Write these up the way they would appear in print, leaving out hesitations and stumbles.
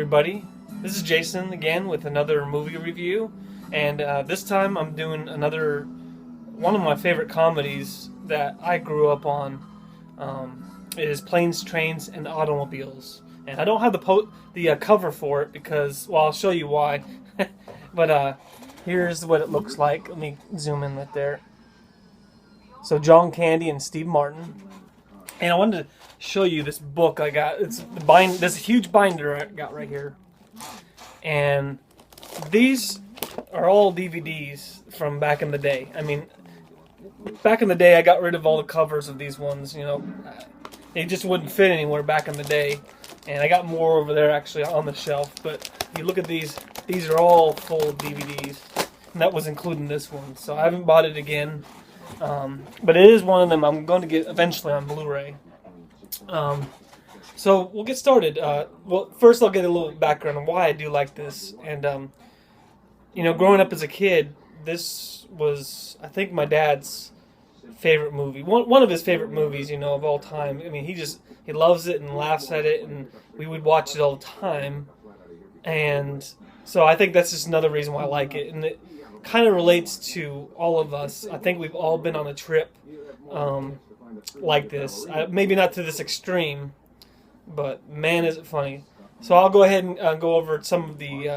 everybody. This is Jason again with another movie review, and this time I'm doing another one of my favorite comedies that I grew up on. It is Planes, Trains, and Automobiles, and I don't have the cover for it because, well, I'll show you why. But here's what it looks like. Let me zoom in right there. So John Candy and Steve Martin. And I wanted to show you this book I got. It's this huge binder I got right here. And these are all DVDs from back in the day. I mean, back in the day I got rid of all the covers of these ones, They just wouldn't fit anywhere back in the day. And I got more over there actually on the shelf. But if you look at these are all full of DVDs. And that was including this one. So I haven't bought it again. But it is one of them I'm going to get eventually on Blu-ray. So we'll get started. Well, first I'll get a little background on why I do like this. And, growing up as a kid, this was, I think, my dad's favorite movie. One of his favorite movies, of all time. I mean, he loves it and laughs at it, and we would watch it all the time. And so I think that's just another reason why I like it. And it kind of relates to all of us. I think we've all been on a trip like this. Maybe not to this extreme, but man, is it funny. So I'll go ahead and go over some of the...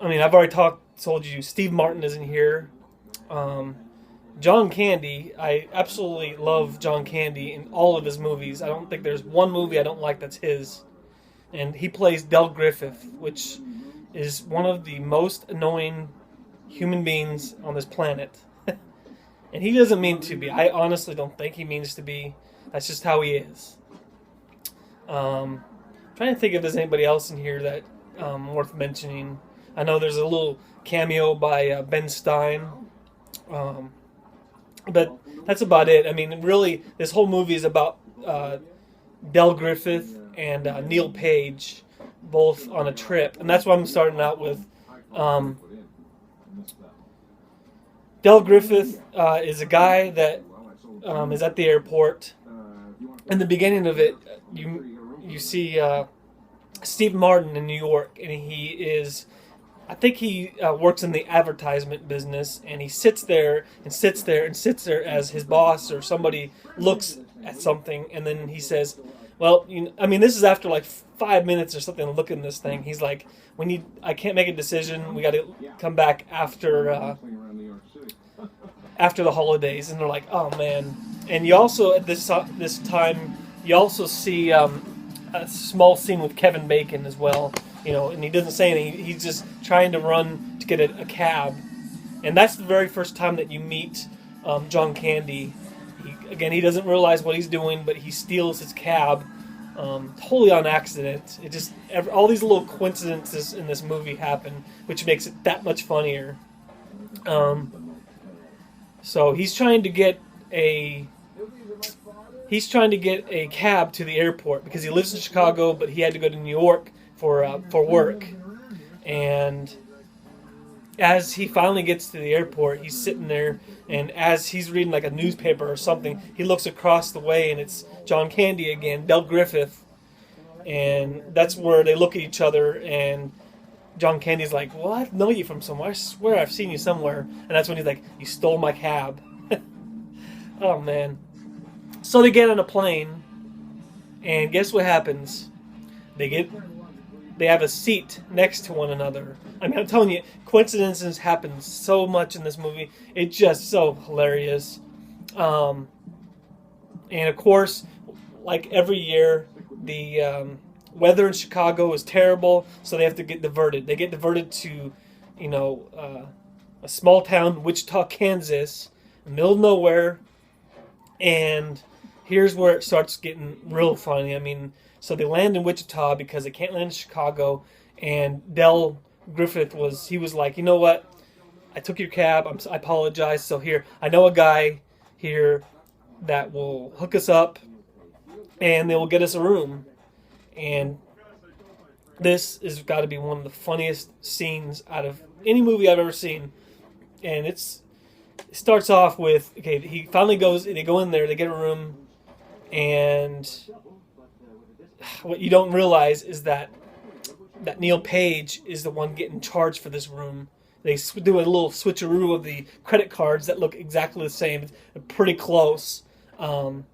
I've already told you Steve Martin is in here. John Candy, I absolutely love John Candy in all of his movies. I don't think there's one movie I don't like that's his. And he plays Del Griffith, which is one of the most annoying human beings on this planet. And he doesn't mean to be. I honestly don't think he means to be. That's just how he is. Trying to think if there's anybody else in here that worth mentioning. I know there's a little cameo by Ben Stein. But that's about it. I mean, really, this whole movie is about Del Griffith and Neil Page, both on a trip. And that's why I'm starting out with. Del Griffith is a guy that is at the airport. In the beginning of it, you see Steve Martin in New York, and I think he works in the advertisement business, and he sits there as his boss or somebody looks at something, and then he says, well, this is after like 5 minutes or something looking at this thing. He's like, I can't make a decision. We got to come back after the holidays. And they're like, oh man. And you also at this time you also see a small scene with Kevin Bacon as well. And he doesn't say anything. He's just trying to run to get a cab. And that's the very first time that you meet John Candy. He doesn't realize what he's doing, but he steals his cab totally on accident. All these little coincidences in this movie happen, which makes it that much funnier. So he's trying to get a cab to the airport because he lives in Chicago, but he had to go to New York for work. And as he finally gets to the airport, he's sitting there, and as he's reading like a newspaper or something, he looks across the way, and it's John Candy again, Del Griffith. And that's where they look at each other, and John Candy's like, well, I know you from somewhere. I swear I've seen you somewhere. And that's when he's like, you stole my cab. Oh, man. So they get on a plane, and guess what happens? They have a seat next to one another. I'm telling you, coincidences happen so much in this movie. It's just so hilarious. And of course, like every year, the weather in Chicago is terrible, so they have to get diverted. They get diverted to, a small town, Wichita, Kansas, in the middle of nowhere. And here's where it starts getting real funny. So they land in Wichita because they can't land in Chicago. And Del Griffith was like, you know what? I took your cab. I apologize. So here, I know a guy here that will hook us up, and they will get us a room. And this has got to be one of the funniest scenes out of any movie I've ever seen. And it starts off with, he finally goes, they go in there, they get a room, and what you don't realize is that Neil Page is the one getting charged for this room. They do a little switcheroo of the credit cards that look exactly the same, pretty close. And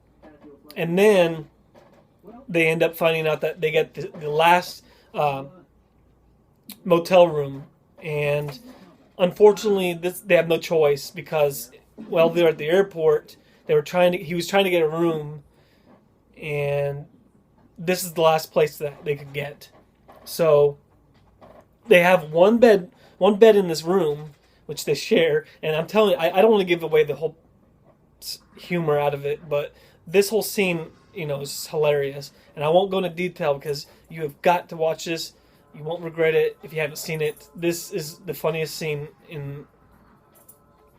then they end up finding out that they get the last motel room, and unfortunately, they have no choice because while they're at the airport, he was trying to get a room, and this is the last place that they could get. So they have one bed in this room, which they share. And I'm telling you, I don't want to give away the whole humor out of it, but this whole scene, is hilarious. And I won't go into detail because you have got to watch this. You won't regret it if you haven't seen it. This is the funniest scene in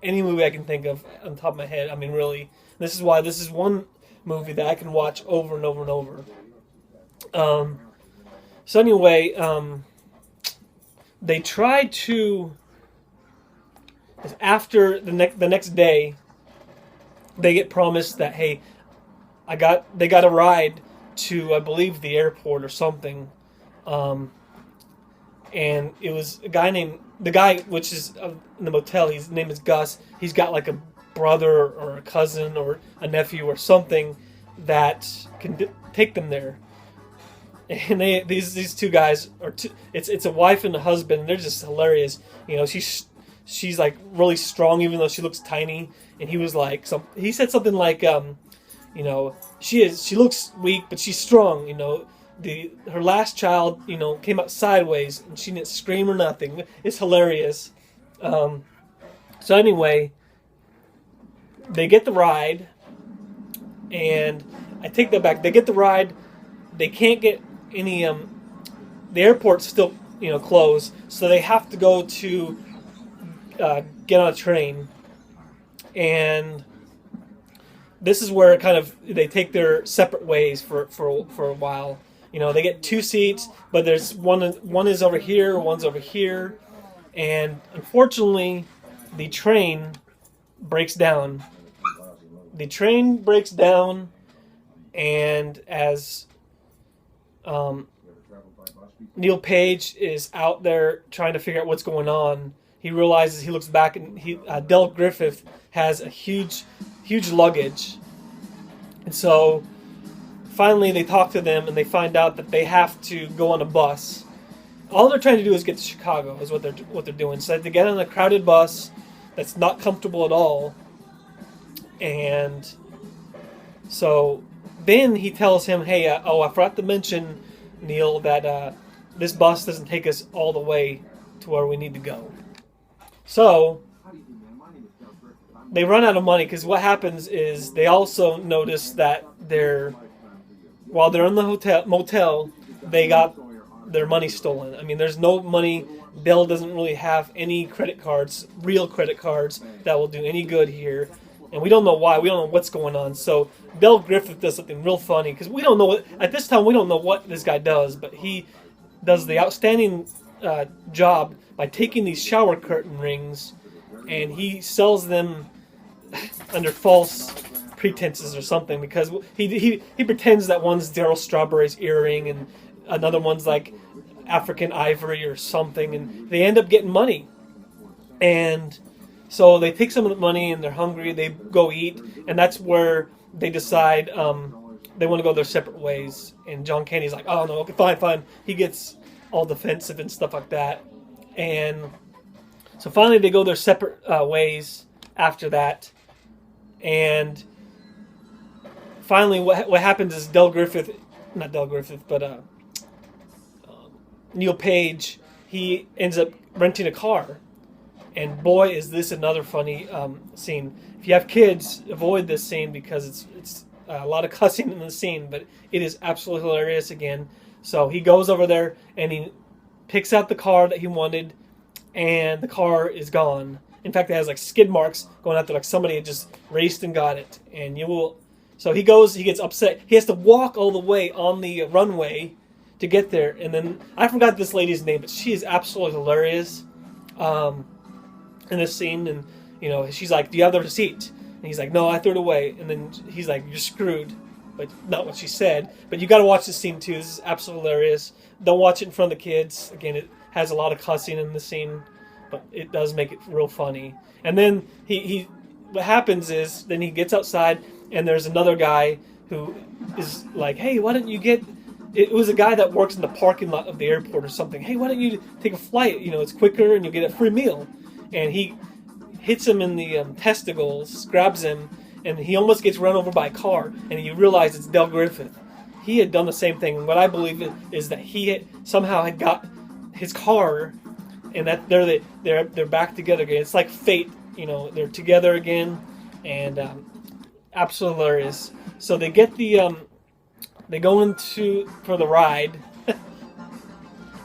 any movie I can think of on top of my head. I mean, really, this is why this is one movie that I can watch over and over and over. So anyway, they tried to, after the next day, they get promised that, hey, they got a ride to, I believe, the airport or something. And it was the guy, which is in the motel, his name is Gus. He's got like a brother or a cousin or a nephew or something that can take them there. And these two guys it's a wife and a husband, and they're just hilarious. She's like really strong even though she looks tiny, and he was like he said something like she looks weak but she's strong. Her last child came out sideways and she didn't scream or nothing. It's hilarious. So anyway, they get the ride, and I take that back. They get the ride. They can't get any. The airport's still closed, so they have to go to get on a train, and this is where they take their separate ways for a while. They get two seats, but there's one is over here, one's over here, and unfortunately, the train breaks down. And as Neil Page is out there trying to figure out what's going on, he realizes, he looks back, and Del Griffith has a huge luggage. And so finally they talk to them, and they find out that they have to go on a bus. All they're trying to do is get to Chicago, is what they're doing. So they get on a crowded bus that's not comfortable at all. And so then he tells him, hey, I forgot to mention, Neil, that this bus doesn't take us all the way to where we need to go. So they run out of money, because what happens is they also notice that while they're in the motel, they got their money stolen. I mean, there's no money. Del doesn't really have any credit cards, real credit cards, that will do any good here. And we don't know why. We don't know what's going on. So Del Griffith does something real funny, because we don't know at this time, we don't know what this guy does, but he does the outstanding job by taking these shower curtain rings, and he sells them under false pretenses or something, because he pretends that one's Darryl Strawberry's earring and another one's like African ivory or something, and they end up getting money. And so they take some of the money, and they're hungry. They go eat, and that's where they decide they want to go their separate ways. And John Candy's like, oh, no, okay, fine. He gets all defensive and stuff like that. And so finally they go their separate ways after that. And finally what happens is Neil Page, he ends up renting a car. And boy, is this another funny scene. If you have kids, avoid this scene, because it's a lot of cussing in the scene, but it is absolutely hilarious again. So he goes over there, and he picks out the car that he wanted, and the car is gone. In fact, it has like skid marks going out there, like somebody had just raced and got it. And so he gets upset. He has to walk all the way on the runway to get there. And then, I forgot this lady's name, but she is absolutely hilarious in this scene. And she's like, do you have the receipt? And he's like, no, I threw it away. And then he's like, you're screwed. but not what she said. But you got to watch this scene too. This is absolutely hilarious. Don't watch it in front of the kids. Again, it has a lot of cussing in the scene, but it does make it real funny. And then he what happens is then he gets outside and there's another guy who is like, hey, why don't you get... It was a guy that works in the parking lot of the airport or something. Hey, why don't you take a flight? You know, it's quicker and you'll get a free meal. And he hits him in the testicles, grabs him, and he almost gets run over by a car. And you realize it's Del Griffith. He had done the same thing. And what I believe is that he somehow had got his car, and that they're back together again. It's like fate, you know. They're together again, and absolutely hilarious. So they get the they go for the ride,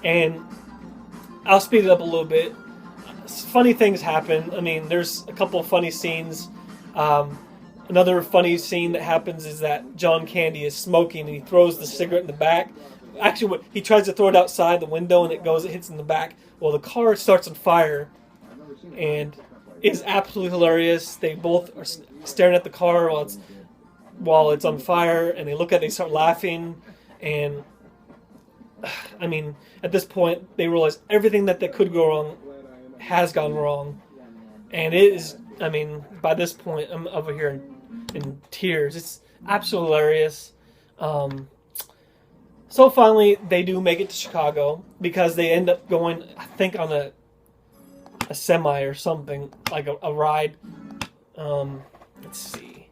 and I'll speed it up a little bit. Funny things happen. I mean, there's a couple of funny scenes. Another funny scene that happens is that John Candy is smoking and he throws the cigarette in the back. Actually, he tries to throw it outside the window and it hits in the back. Well, the car starts on fire, and it's absolutely hilarious. They both are staring at the car while it's on fire, and they start laughing, and I mean, at this point, they realize everything that could go wrong has gone wrong, and it is. I mean, by this point, I'm over here in tears. It's absolutely hilarious. So finally, they do make it to Chicago because they end up going, I think, on a semi or something, like a ride. Let's see.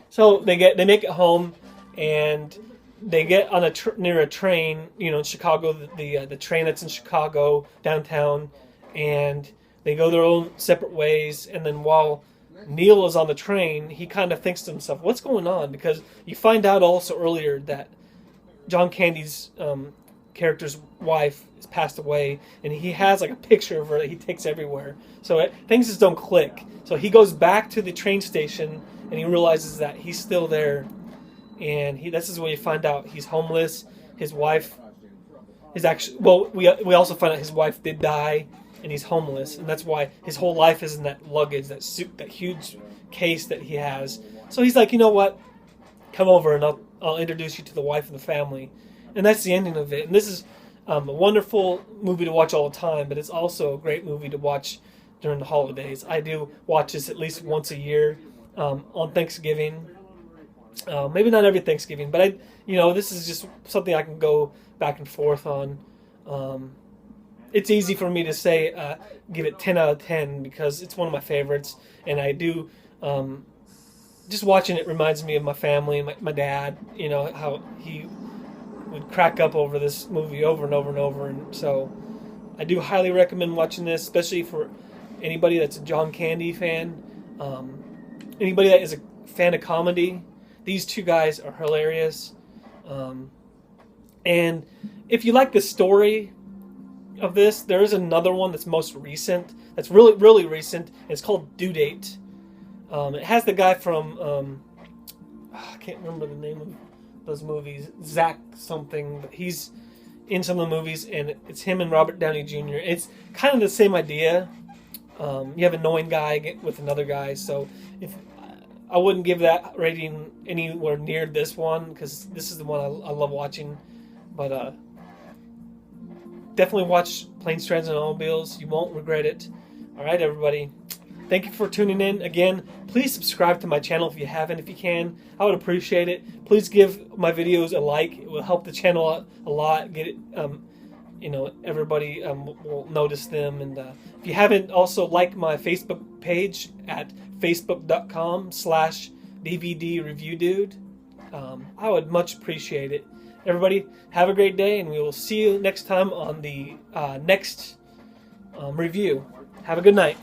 So they make it home, and they get on near a train, you know, in Chicago, the train that's in Chicago downtown, and they go their own separate ways. And then while Neil is on the train, he kind of thinks to himself, "What's going on?" Because you find out also earlier that John Candy's character's wife has passed away, and he has like a picture of her that he takes everywhere. So things just don't click. So he goes back to the train station, and he realizes that he's still there. And this is where you find out he's homeless. His wife is actually... Well, we also find out his wife did die, and he's homeless. And that's why his whole life is in that luggage, that suit, that huge case that he has. So he's like, you know what? Come over and I'll introduce you to the wife and the family. And that's the ending of it. And this is a wonderful movie to watch all the time, but it's also a great movie to watch during the holidays. I do watch this at least once a year on Thanksgiving. Maybe not every Thanksgiving, but this is just something I can go back and forth on. It's easy for me to say give it 10 out of 10 because it's one of my favorites, and I do just watching it reminds me of my family, my dad, you know, how he would crack up over this movie over and over and over. And so I do highly recommend watching this, especially for anybody that's a John Candy fan, anybody that is a fan of comedy. These two guys are hilarious. And if you like the story of this, there is another one that's most recent, that's really, really recent, and it's called Due Date. It has the guy from, I can't remember the name of those movies, Zach something, but he's in some of the movies, and it's him and Robert Downey Jr. It's kind of the same idea. You have an annoying guy with another guy, so I wouldn't give that rating anywhere near this one, because this is the one I love watching. But definitely watch Planes, Trains, and Automobiles. You won't regret it. All right, everybody. Thank you for tuning in. Again, please subscribe to my channel if you haven't. If you can, I would appreciate it. Please give my videos a like. It will help the channel a lot. Get it, everybody will notice them. And if you haven't, also like my Facebook page at facebook.com/DVD Review Dude. I would much appreciate it. Everybody, have a great day, and we will see you next time on the next review. Have a good night.